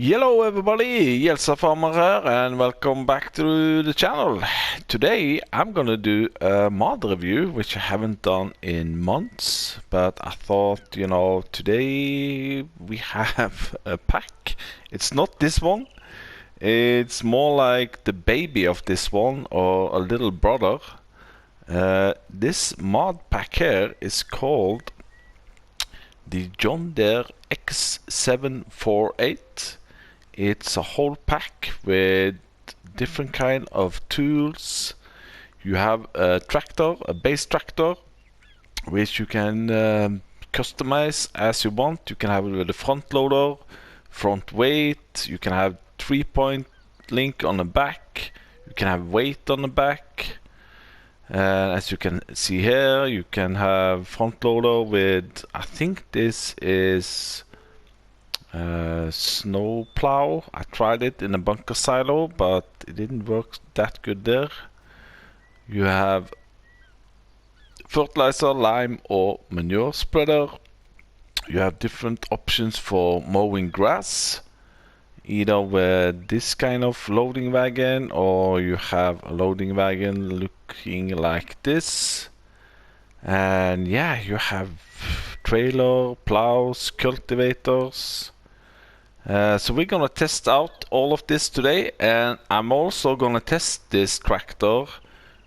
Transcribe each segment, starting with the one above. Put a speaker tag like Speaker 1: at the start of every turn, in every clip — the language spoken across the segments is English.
Speaker 1: Hello everybody, Jelsa Farmer here and welcome back to the channel. Today I'm gonna do a mod review which I haven't done in months, but I thought, you know, today we have a pack. It's not this one, it's more like the baby of this one or a little brother. This mod pack here is called the John Deere x748. It's a whole pack with different kind of tools. You have a tractor, a base tractor, which you can customize as you want. You can have it with a front loader, front weight. You can have 3-point link on the back. You can have weight on the back. As you can see here, you can have front loader with, I think this is snow plow. I tried it in a bunker silo, but it didn't work that good there. You have fertilizer, lime or manure spreader. You have different options for mowing grass, either with this kind of loading wagon or you have a loading wagon looking like this. And yeah, you have trailer, plows, cultivators. So we're gonna test out all of this today, and I'm also gonna test this tractor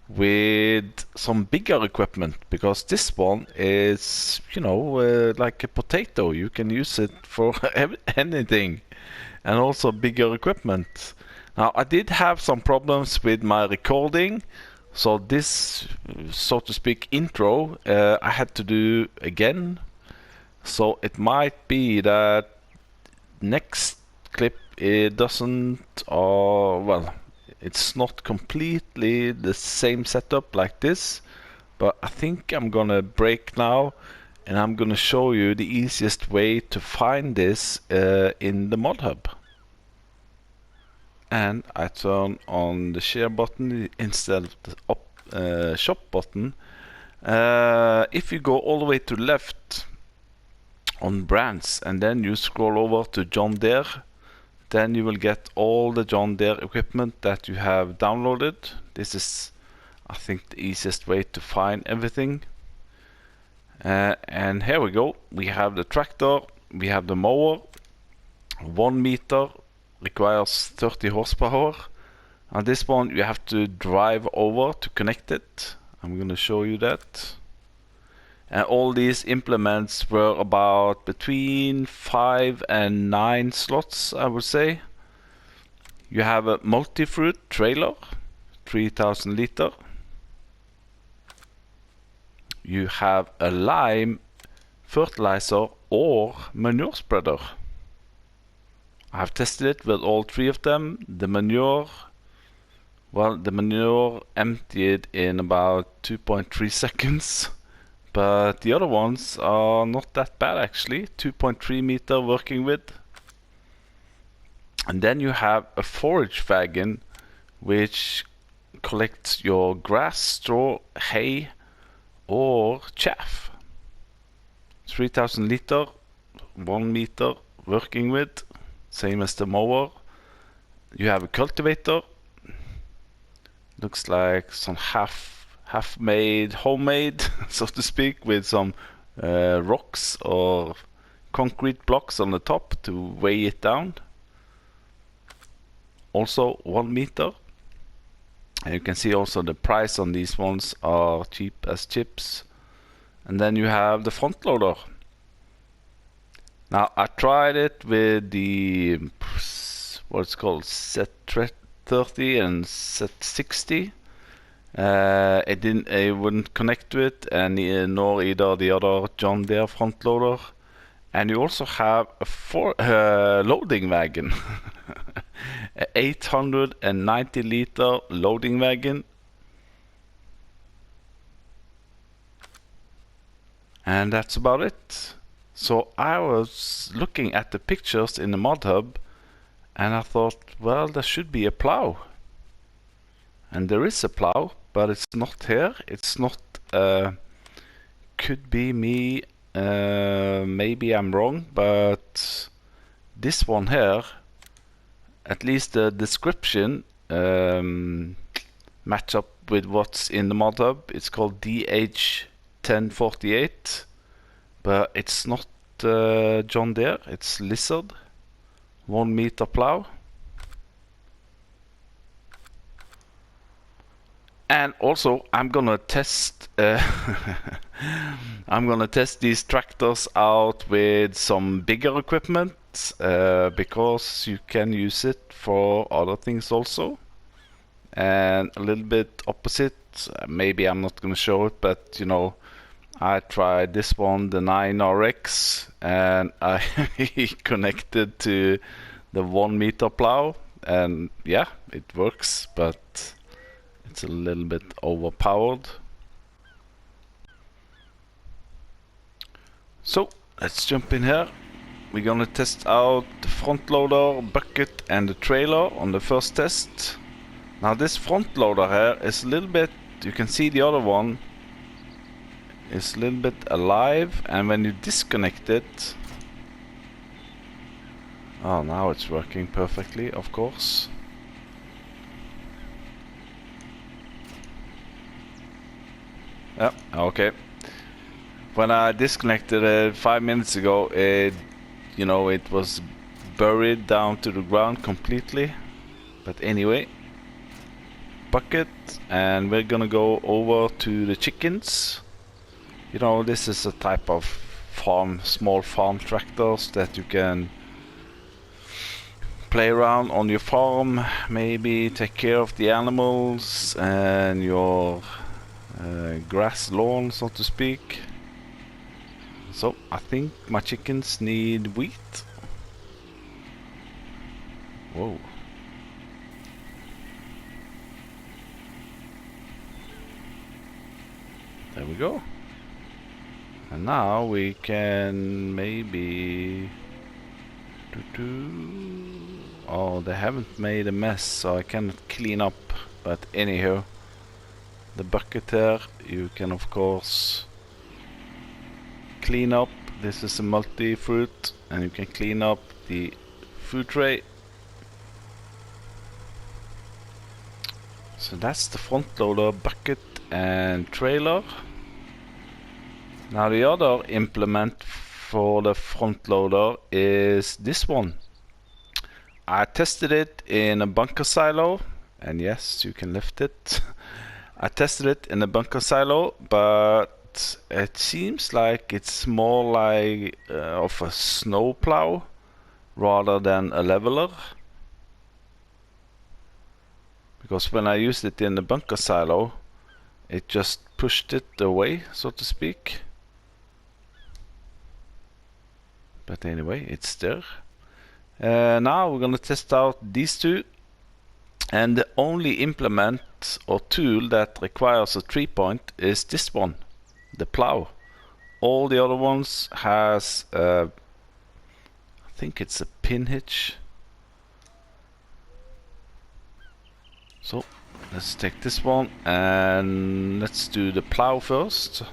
Speaker 1: with some bigger equipment, because this one is, you know, like a potato. You can use it for anything, and also bigger equipment. Now I did have some problems with my recording, so this, so to speak, intro I had to do again. So it might be that next clip it doesn't, or well, it's not completely the same setup like this, but I think I'm gonna break now and I'm gonna show you the easiest way to find this in the mod hub. And I turn on the share button instead of the shop button. If you go all the way to the left on brands and then you scroll over to John Deere, then you will get all the John Deere equipment that you have downloaded. This is, I think, the easiest way to find everything. And here we go. We have the tractor, we have the mower. 1 meter requires 30 horsepower. On this one you have to drive over to connect it. I'm gonna show you that. And all these implements were about between 5 and 9 slots, I would say. You have a multi-fruit trailer, 3000 liter. You have a lime, fertilizer or manure spreader. I have tested it with all 3 of them. The manure, well, the manure emptied in about 2.3 seconds. But the other ones are not that bad actually. 2.3 meter working with. And then you have a forage wagon which collects your grass, straw, hay or chaff. 3000 liter, 1 meter working with, same as the mower. You have a cultivator. Looks like some half-made, homemade, so to speak, with some rocks or concrete blocks on the top to weigh it down. Also 1 meter. And you can see also the price on these ones are cheap as chips. And then you have the front loader. Now I tried it with the, what's called, set 30 and set 60. It wouldn't connect to it, and nor either the other John Deere front loader. And you also have a loading wagon, a 890 liter loading wagon. And that's about it. So I was looking at the pictures in the mod hub and I thought, well, there should be a plow. And there is a plow, but it's not here. It's not, could be me, maybe I'm wrong, but this one here at least the description match up with what's in the mod hub. It's called DH1048, but it's not John Deere, it's Lizard 1 meter plow. And also I'm gonna test I'm gonna test these tractors out with some bigger equipment, because you can use it for other things also. And a little bit opposite, maybe I'm not gonna show it, but you know, I tried this one, the 9RX, and I connected to the 1 meter plow, and yeah, it works, but it's a little bit overpowered. So let's jump in here. We're gonna test out the front loader, bucket, and the trailer on the first test. Now this front loader here is a little bit, you can see the other one is a little bit alive, and when you disconnect it, oh, now it's working perfectly, of course. Yeah, okay. When I disconnected it 5 minutes ago, it, you know, it was buried down to the ground completely. But anyway, bucket, and we're gonna go over to the chickens. You know, this is a type of farm, small farm tractors that you can play around on your farm, maybe take care of the animals and your grass lawn, so to speak. So I think my chickens need wheat. Whoa. There we go. And now we can maybe oh, they haven't made a mess, so I cannot clean up. But anyhow, the bucket here, you can of course clean up. This is a multi-fruit, and you can clean up the food tray. So that's the front loader, bucket, and trailer. Now the other implement for the front loader is this one. I tested it in a bunker silo, and yes, you can lift it. I tested it in a bunker silo, but it seems like it's more like of a snow plow rather than a leveler. Because when I used it in the bunker silo, it just pushed it away, so to speak. But anyway, it's there. Now we're gonna test out these two. And the only implement or tool that requires a 3-point is this one, the plow. All the other ones has, I think it's a pin hitch. So let's take this one and let's do the plow first.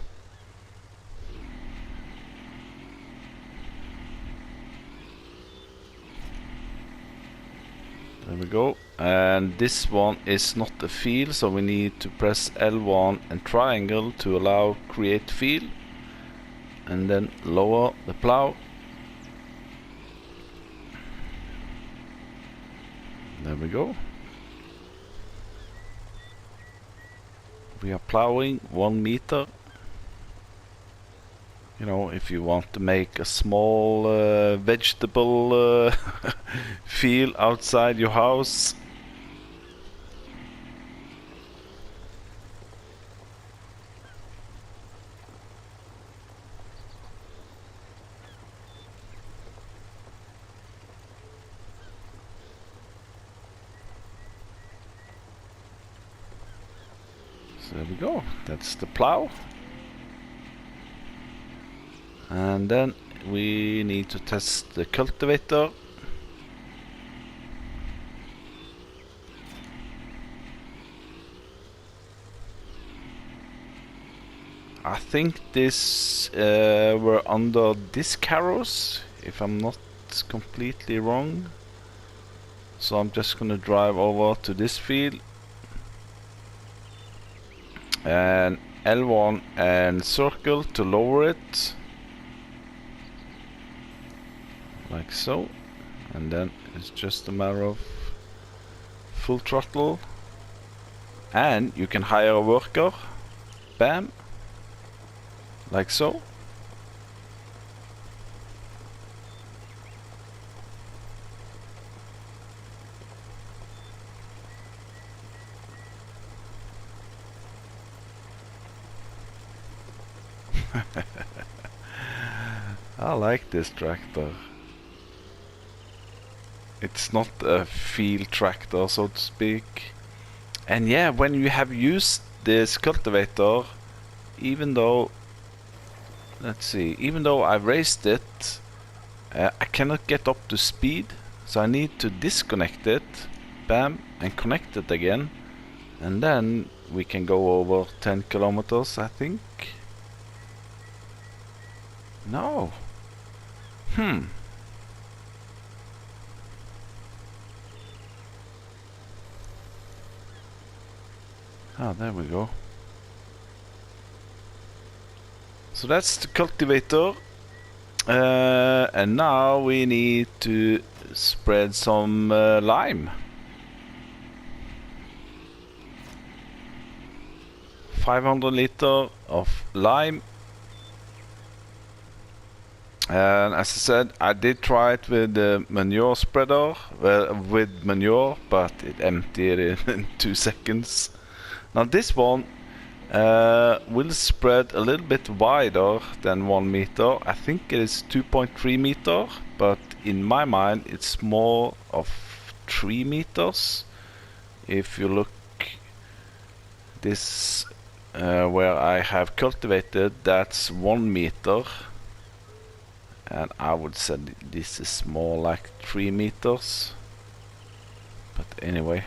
Speaker 1: There we go. And this one is not a field, so we need to press L1 and triangle to allow create field, and then lower the plow. There we go. We are plowing 1 meter. You know, if you want to make a small vegetable field outside your house. So there we go, that's the plow. And then we need to test the cultivator. I think this were under disc harrows, if I'm not completely wrong. So I'm just gonna drive over to this field and L1 and circle to lower it, like so, and then it's just a matter of full throttle, and you can hire a worker, bam, like so. I like this tractor. It's not a field tractor, so to speak. And yeah, when you have used this cultivator, even though, let's see, even though I raised it, I cannot get up to speed, so I need to disconnect it, bam, and connect it again, and then we can go over 10 kilometers, I think. No. Ah, there we go. So that's the cultivator. And now we need to spread some lime. 500 liter of lime. And as I said, I did try it with the manure spreader, with manure, but it emptied in 2 seconds. Now this one will spread a little bit wider than 1 meter. I think it is 2.3 meter, but in my mind it's more of 3 meters. If you look this where I have cultivated, that's 1 meter. And I would say this is more like 3 meters. But anyway.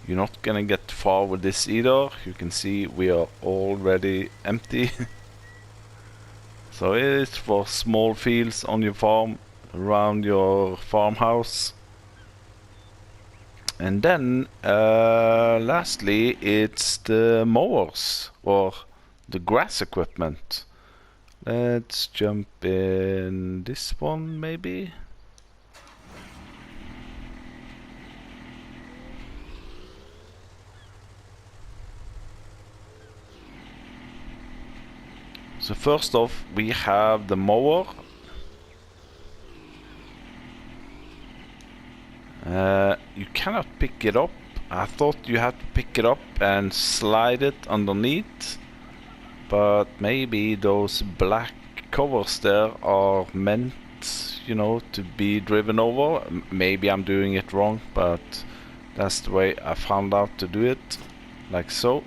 Speaker 1: You're not gonna get far with this either. You can see we are already empty. So it is for small fields on your farm, around your farmhouse. And then lastly, it's the mowers or the grass equipment. Let's jump in this one maybe. So first off, we have the mower. You cannot pick it up. I thought you had to pick it up and slide it underneath, but maybe those black covers there are meant, you know, to be driven over. Maybe I'm doing it wrong, but that's the way I found out to do it, like so.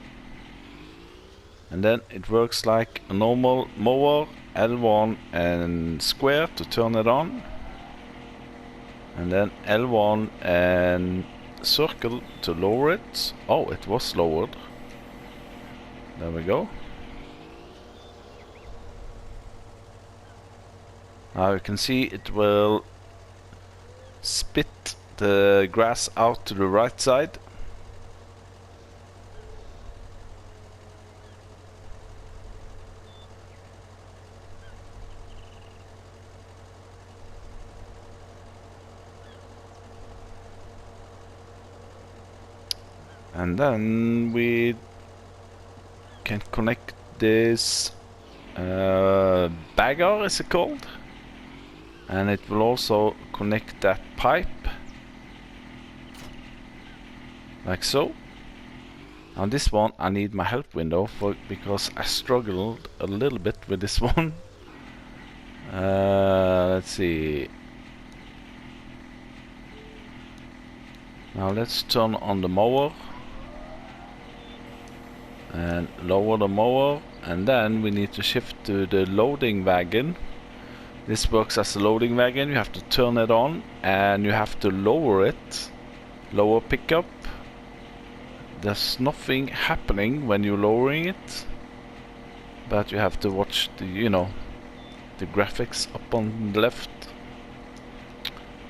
Speaker 1: And then it works like a normal mower, L1 and square to turn it on. And then L1 and circle to lower it. Oh, it was lowered. There we go. Now you can see it will spit the grass out to the right side. And then we can connect this bagger, is it called? And it will also connect that pipe, like so. On this one I need my help window because I struggled a little bit with this one. Let's see. Now let's turn on the mower and lower the mower, and then we need to shift to the loading wagon. This works as a loading wagon. You have to turn it on and you have to lower it, lower pickup, there's nothing happening when you're lowering it, but you have to watch the, you know, the graphics up on the left.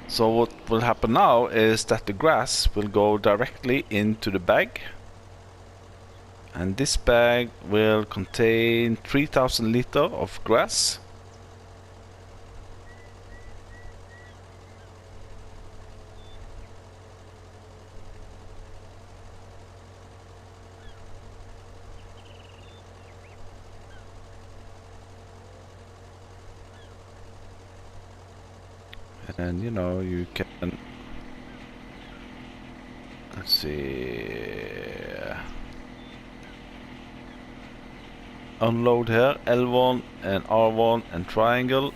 Speaker 1: So what will happen now is that the grass will go directly into the bag, and this bag will contain 3000 liters of grass. And you know, you can, let's see, unload here, L1 and R1 and triangle.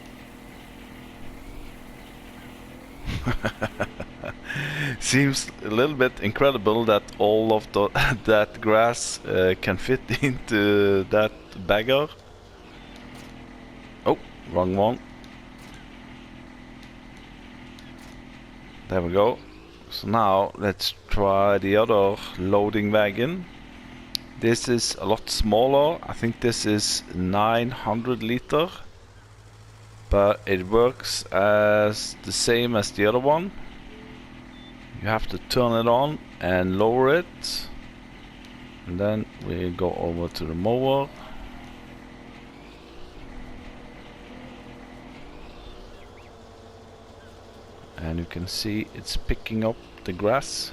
Speaker 1: Seems a little bit incredible that all of the that grass can fit into that bagger. Oh, wrong one. There we go. So now let's try the other loading wagon. This is a lot smaller. I think this is 900 liter, but it works as the same as the other one. You have to turn it on and lower it, and then we go over to the mower. And you can see it's picking up the grass.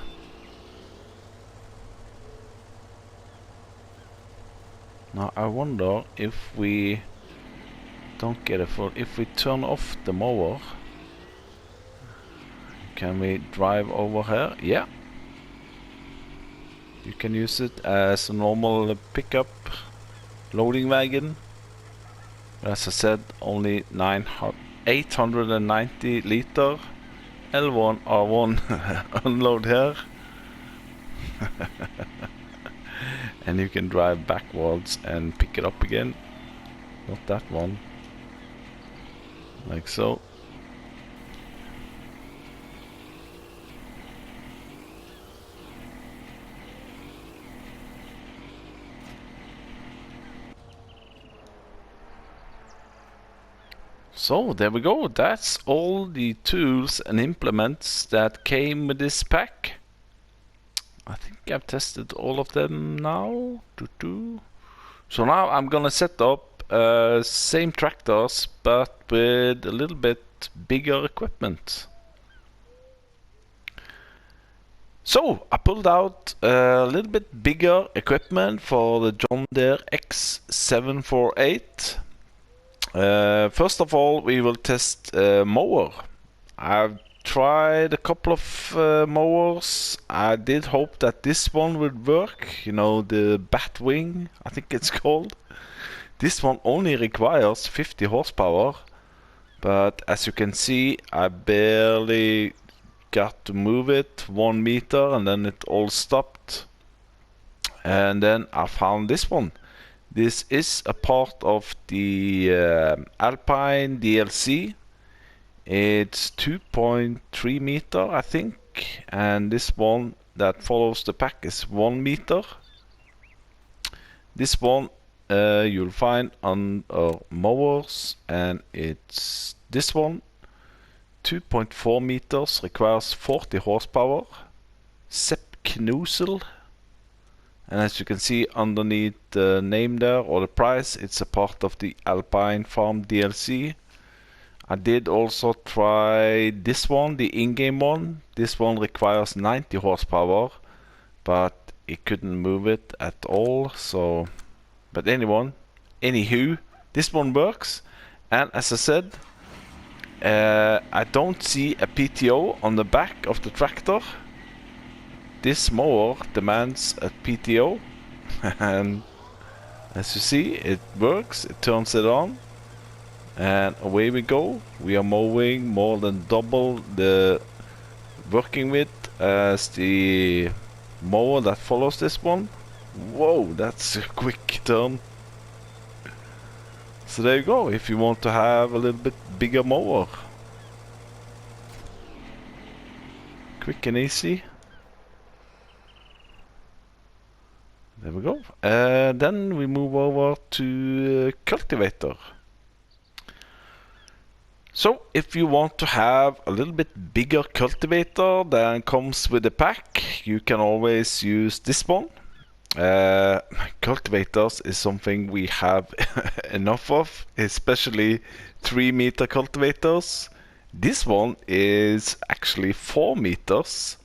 Speaker 1: Now I wonder if we don't get a full, if we turn off the mower, can we drive over here? Yeah. You can use it as a normal pickup loading wagon. As I said, only 890 liter. L1, R1 unload here. And you can drive backwards and pick it up again. Not that one. Like so. So there we go, that's all the tools and implements that came with this pack. I think I've tested all of them now. So now I'm gonna set up same tractors but with a little bit bigger equipment. So I pulled out a little bit bigger equipment for the John Deere x748. First of all, we will test mower. I've tried a couple of mowers. I did hope that this one would work. You know, the Batwing, I think it's called. This one only requires 50 horsepower, but as you can see, I barely got to move it 1 meter and then it all stopped. And then I found this one. This is a part of the Alpine DLC. It's 2.3 meter, I think, and this one that follows the pack is 1 meter. This one you'll find on mowers, and it's this one, 2.4 meters, requires 40 horsepower, Sepp Knusel. And as you can see underneath the name there, or the price, it's a part of the Alpine Farm DLC. I did also try this one, the in-game one. This one requires 90 horsepower, but it couldn't move it at all. So, but anywho, this one works. And as I said, I don't see a PTO on the back of the tractor. This mower demands a PTO, and as you see, it works. It turns it on, and away we go. We are mowing more than double the working width as the mower that follows this one. Whoa, that's a quick turn. So there you go, if you want to have a little bit bigger mower. Quick and easy. then we move over to Cultivator. So if you want to have a little bit bigger cultivator than comes with the pack, you can always use this one. Cultivators is something we have enough of, especially 3-meter cultivators. This one is actually 4 meters,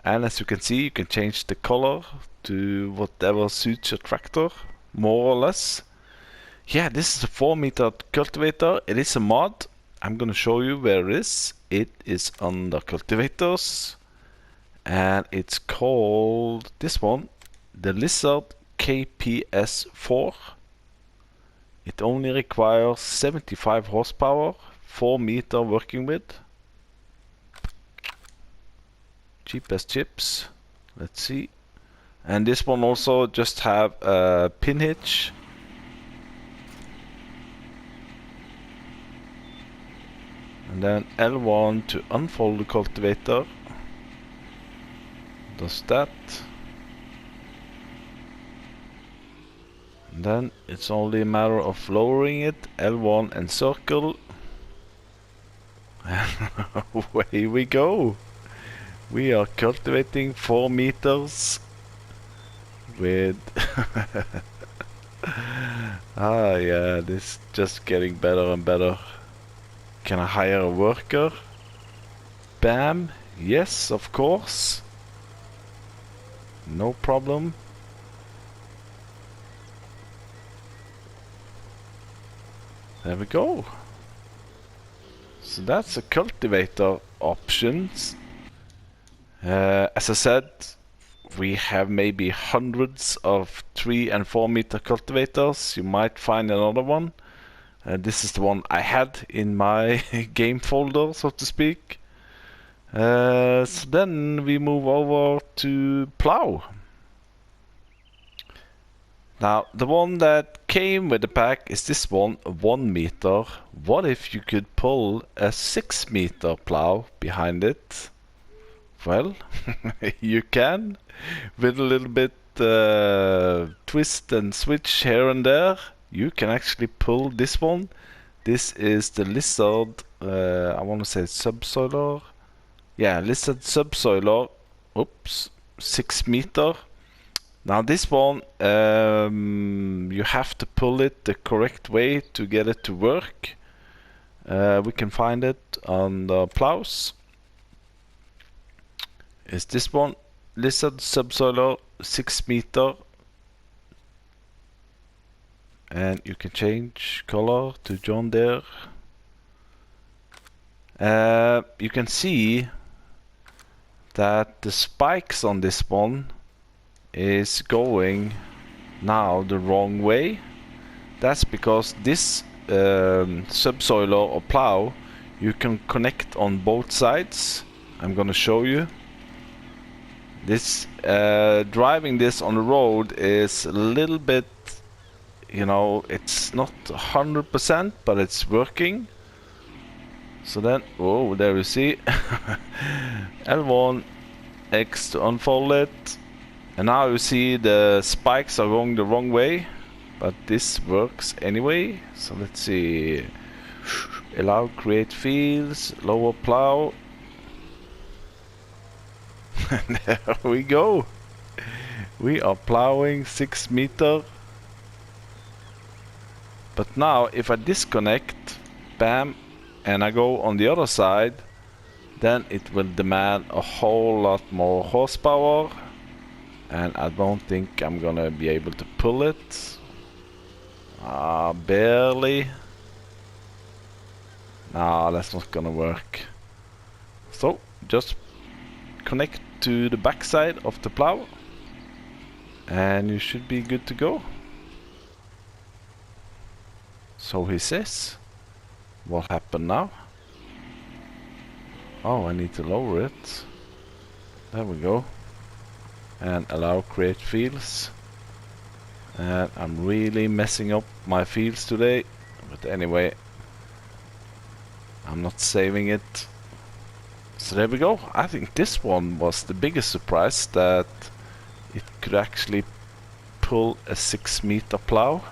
Speaker 1: and as you can see, you can change the color to whatever suits your tractor, more or less. Yeah, this is a 4-meter cultivator. It is a mod. I'm gonna show you where it is. It is under cultivators, and it's called this one, the Lizard KPS4. It only requires 75 horsepower, 4 meter working with. Cheap as chips. Let's see. And this one also just have a pin hitch. And then L1 to unfold the cultivator. Does that. And then it's only a matter of lowering it, L1 and circle. And away we go. We are cultivating 4 meters with yeah, this is just getting better and better. Can I hire a worker? Bam. Yes, of course. No problem. There we go. So that's a cultivator options. As I said, we have maybe hundreds of 3 and 4 meter cultivators. You might find another one. This is the one I had in my game folder, so to speak. So then we move over to plow. Now, the one that came with the pack is this one, 1 meter. What if you could pull a 6 meter plow behind it? Well, you can, with a little bit twist and switch here and there. You can actually pull this one. This is the Lizard, I want to say subsoiler. Yeah, Lizard subsoiler. Oops, 6 meter. Now this one, you have to pull it the correct way to get it to work. We can find it on the plows. It's this one, Lizard subsoiler, 6 meter. And you can change color to John Deere. You can see that the spikes on this one is going now the wrong way. That's because this subsoiler or plow, you can connect on both sides. I'm gonna show you. This driving this on the road is a little bit, you know, it's not 100%, but it's working. So then, oh, there you see, L1 X to unfold it, and now you see the spikes are going the wrong way, but this works anyway. So let's see, allow create fields, lower plow. There we go. We are plowing 6 meter. But now if I disconnect, bam, and I go on the other side, then it will demand a whole lot more horsepower, and I don't think I'm gonna be able to pull it. Barely. Nah, that's not gonna work. So just connect to the backside of the plow and you should be good to go. So he says, what happened now? Oh, I need to lower it. There we go. And allow create fields. And I'm really messing up my fields today, but anyway, I'm not saving it. So there we go. I think this one was the biggest surprise, that it could actually pull a 6-meter plow.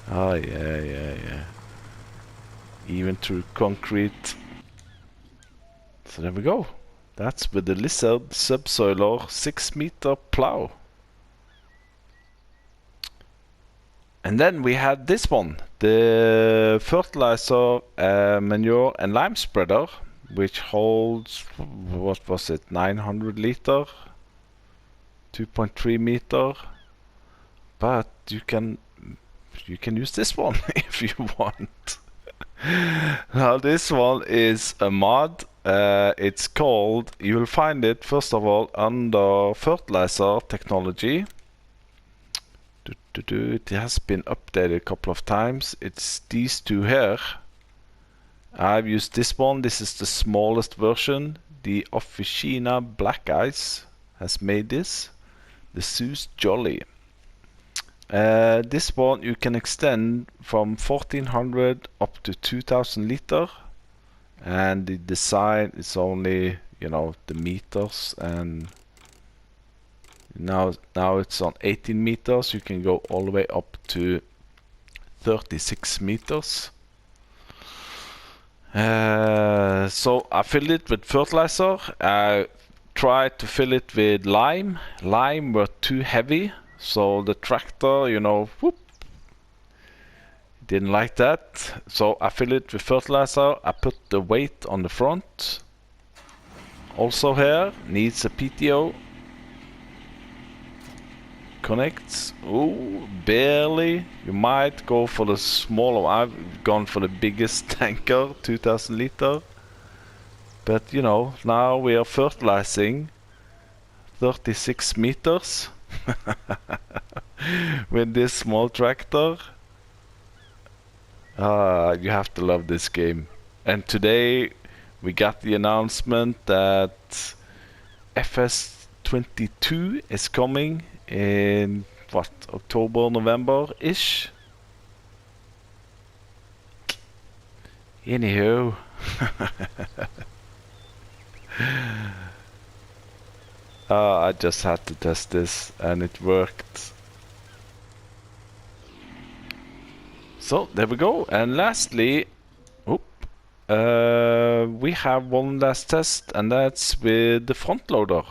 Speaker 1: Oh yeah. Even through concrete. So there we go. That's with the Lizard Subsoiler 6-meter plow. And then we had this one, the Fertilizer, Manure and Lime Spreader, which holds, what was it, 900 liter, 2.3 meter. But you can use this one if you want. Now this one is a mod. It's called, you will find it first of all under Fertilizer technology. It has been updated a couple of times. It's these two here. I've used this one. This is the smallest version. The Officina Black Ice has made this. The Zeus Jolly. This one you can extend from 1400 up to 2000 liter. And the design is only, you know, the meters, and now it's on 18 meters. You can go all the way up to 36 meters. So I filled it with fertilizer. I tried to fill it with lime. Lime were too heavy, so the tractor, you know, whoop, didn't like that. So I filled it with fertilizer. I put the weight on the front. Also here needs a PTO. Connects. Oh, barely. You might go for the smaller one. I've gone for the biggest tanker, 2000 liter. But you know, now we are fertilizing 36 meters with this small tractor. You have to love this game. And today we got the announcement that FS22 is coming in what, October, November-ish. Anywho. I just had to test this and it worked. So there we go. And lastly, we have one last test, and that's with the front loader.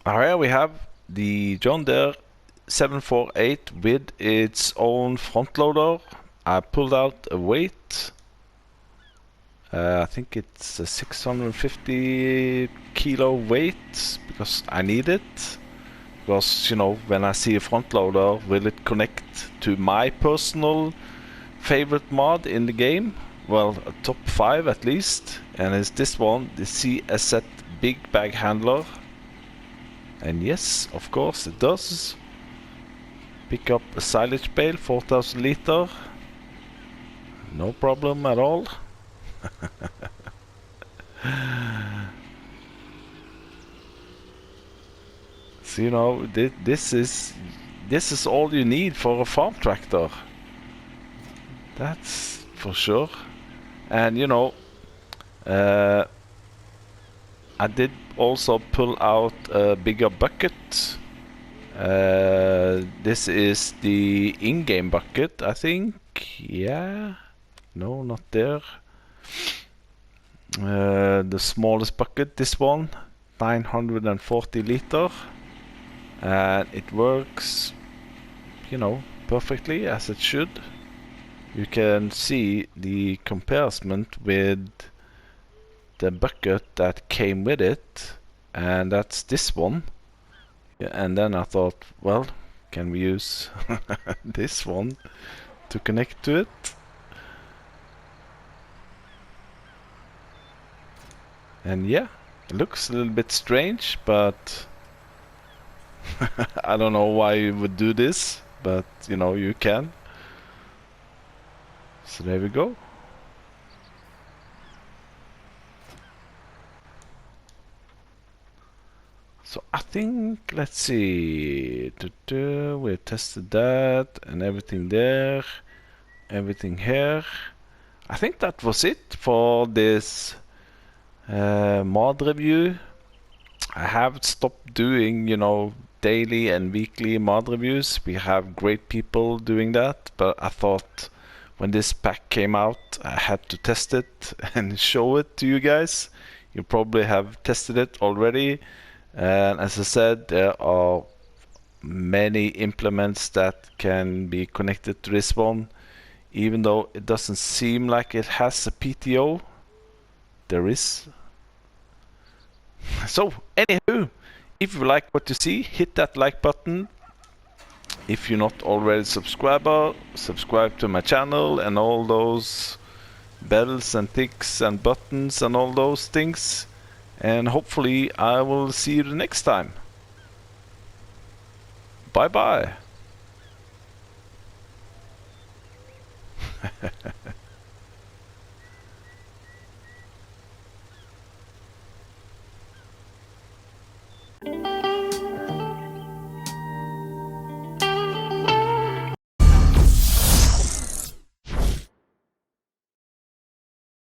Speaker 1: Here we have the John Deere 748 with its own front loader. I pulled out a weight. I think it's a 650 kilo weight because I need it. Because, you know, when I see a front loader, will it connect to my personal favorite mod in the game? Well, a top 5 at least. And it's this one, the CSZ Big Bag Handler. And yes, of course it does. Pick up a silage bale, 4000 liter. No problem at all. So, you know, this is all you need for a farm tractor. That's for sure. And you know, I did also pull out a bigger bucket. This is the in-game bucket, I think. Yeah. No, not there. The smallest bucket, this one, 940 liter. And it works, you know, perfectly as it should. You can see the comparison with the bucket that came with it, and that's this one. Yeah, and then I thought, well, can we use this one to connect to it? And yeah, it looks a little bit strange, but I don't know why you would do this, but you know, you can. So there we go. So I think, let's see, we tested that and everything there. everything here. I think that was it for this mod review. I have stopped doing, you know, daily and weekly mod reviews. We have great people doing that, but I thought when this pack came out, I had to test it and show it to you guys. You probably have tested it already, and as I said, there are many implements that can be connected to this one. Even though it doesn't seem like it has a PTO, there is. So, anywho, if you like what you see, hit that like button. If you're not already a subscriber, subscribe to my channel and all those bells and ticks and buttons and all those things. And hopefully I will see you the next time. Bye bye.